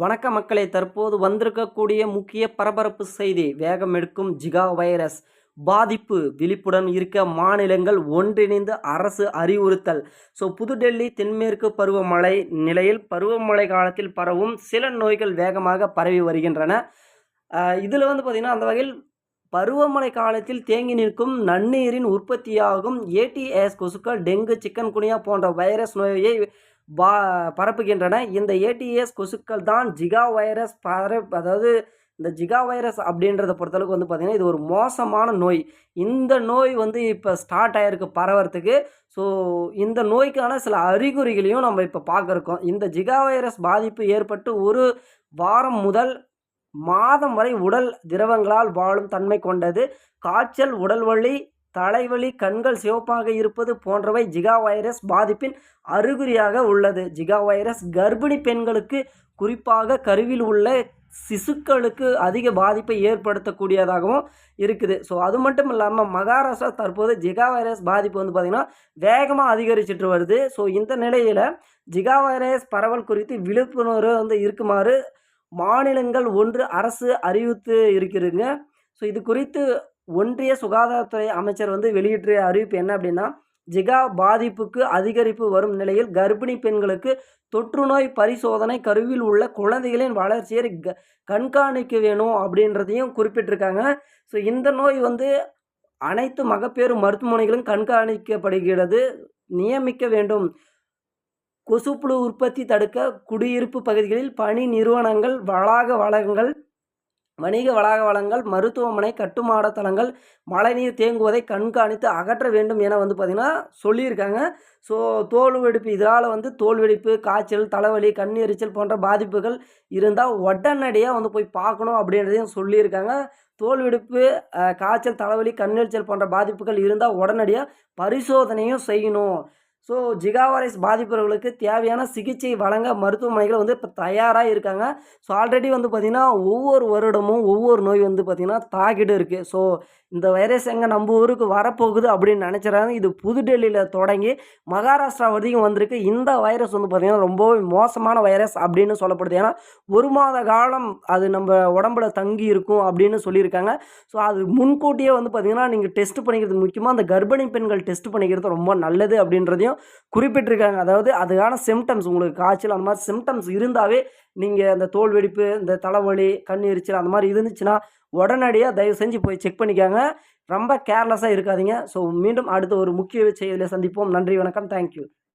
வணக்க மக்களே, தற்போது வந்திருக்கக்கூடிய முக்கிய பரபரப்பு செய்தி. வேகம் எடுக்கும் ஜிகா வைரஸ் பாதிப்பு, விழிப்புடன் இருக்க மாநிலங்கள் ஒன்றிணைந்து அரசு அறிவுறுத்தல். புதுடெல்லி தென்மேற்கு பருவமழை நிலையில் பருவமழை காலத்தில் பரவும் சில நோய்கள் வேகமாக பரவி வருகின்றன. இதில் பார்த்தீங்கன்னா, அந்த வகையில் பருவமழை காலத்தில் தேங்கி நிற்கும் நன்னீரின் உற்பத்தியாகும் ஏடிஎஸ் கொசுக்கள் டெங்கு, சிக்கன் குனியா போன்ற வைரஸ் நோயை பரப்புகின்றன. இந்த ஏடிஎஸ் கொசுக்கள் தான் ஜிகா வைரஸ் அதாவது இந்த ஜிகா வைரஸ் அப்படின்றத பொறுத்தளவுக்கு பார்த்தீங்கன்னா, இது ஒரு மோசமான நோய். இந்த நோய் இப்போ ஸ்டார்ட் ஆகிருக்கு பரவறதுக்கு. இந்த நோய்க்கான சில அறிகுறிகளையும் நம்ம இப்போ பார்க்குறோம். இந்த ஜிகா வைரஸ் பாதிப்பு ஏற்பட்டு ஒரு வாரம் முதல் மாதம் வரை உடல் திரவங்களால் வாழும் தன்மை கொண்டது. காய்ச்சல், உடல் வலி, தலைவலி, கண்கள் சிவப்பாக இருப்பது போன்றவை ஜிகா வைரஸ் பாதிப்பின் அறிகுறியாக உள்ளது. ஜிகா வைரஸ் கர்ப்பிணி பெண்களுக்கு, குறிப்பாக கருவில் உள்ள சிசுக்களுக்கு அதிக பாதிப்பை ஏற்படுத்தக்கூடியதாகவும் இருக்குது. அது மட்டும் இல்லாமல் மகாராஷ்டிரா தற்போது ஜிகா வைரஸ் பாதிப்பு பார்த்திங்கன்னா வேகமாக அதிகரிச்சிட்டு வருது. இந்த நிலையில் ஜிகா வைரஸ் பரவல் குறித்து விழிப்புணர்வு இருக்குமாறு மாநிலங்கள் ஒன்று அரசு அறிவித்து இருக்கிறதுங்க. இது குறித்து ஒன்றிய சுகாதாரத்துறை அமைச்சர் வெளியிட்ட அறிவிப்பு என்ன அப்படின்னா, ஜிகா பாதிப்புக்கு அதிகரிப்பு வரும் நிலையில் கர்ப்பிணி பெண்களுக்கு தொற்றுநோய் பரிசோதனை, கருவில் உள்ள குழந்தைகளின் வளர்ச்சியை கண்காணிக்க வேணும் அப்படின்றதையும் குறிப்பிட்டிருக்காங்க. இந்த நோய் அனைத்து மகப்பேறு மருத்துவமனைகளும் கண்காணிக்கப்படுகிறது, நியமிக்க வேண்டும். கொசுப்புழு உற்பத்தி தடுக்க குடியிருப்பு பகுதிகளில் பணி நிறுவனங்கள், வணிக வளாக மருத்துவமனை, கட்டுமான தளங்கள் மழைநீர் தேங்குவதை கண்காணித்து அகற்ற வேண்டும் என பார்த்திங்கன்னா சொல்லியிருக்காங்க. தோல் வெடிப்பு, இதனால் தோல் வெடிப்பு, காய்ச்சல், தலைவலி, கண் எரிச்சல் போன்ற பாதிப்புகள் இருந்தால் உடனடியாக போய் பார்க்கணும் அப்படின்றதையும் சொல்லியிருக்காங்க. தோல் வெடிப்பு, காய்ச்சல், தலைவலி, கண் எரிச்சல் போன்ற பாதிப்புகள் இருந்தால் உடனடியாக பரிசோதனையும் செய்யணும். ஜிகா வைரஸ் பாதிப்பவர்களுக்கு தேவையான சிகிச்சை வழங்க மருத்துவமனைகள் இப்போ தயாராக இருக்காங்க. ஆல்ரெடி பார்த்திங்கன்னா ஒவ்வொரு வருடமும் ஒவ்வொரு நோய் பார்த்திங்கன்னா தாக்கிட்டு இருக்குது. இந்த வைரஸ் எங்கே நம்ம ஊருக்கு வரப்போகுது அப்படின்னு நினச்சிடறாங்க. இது புதுடெல்லியில் தொடங்கி மகாராஷ்டிரா வரைக்கும் வந்திருக்கு. இந்த வைரஸ் பார்த்திங்கன்னா ரொம்பவே மோசமான வைரஸ் அப்படின்னு சொல்லப்படுது. ஏன்னா ஒரு மாத காலம் அது நம்ம உடம்புல தங்கி இருக்கும் அப்படின்னு சொல்லியிருக்காங்க. அது முன்கூட்டியே பார்த்திங்கன்னா நீங்கள் டெஸ்ட் பண்ணிக்கிறது, முக்கியமாக அந்த கர்ப்பிணி பெண்கள் டெஸ்ட் பண்ணிக்கிறது ரொம்ப நல்லது அப்படின்றதையும் குறிப்பிட்டிருக்காங்க. அதாவது அதுக்கான சிம்டம்ஸ், உங்களுக்கு காய்ச்சல் அந்த மாதிரி சிம்டம்ஸ் இருந்தாவே நீங்கள் அந்த தோல் வெடிப்பு, இந்த தலைவலி, கண் எரிச்சல் அந்த மாதிரி இருந்துச்சுன்னா உடனடியாக தயவு செஞ்சு போய் செக் பண்ணிக்காங்க. ரொம்ப கேர்லெஸ்ஸாக இருக்காதீங்க. மீண்டும் அடுத்த ஒரு முக்கிய செய்தியில் சந்திப்போம். நன்றி, வணக்கம், தேங்க்யூ.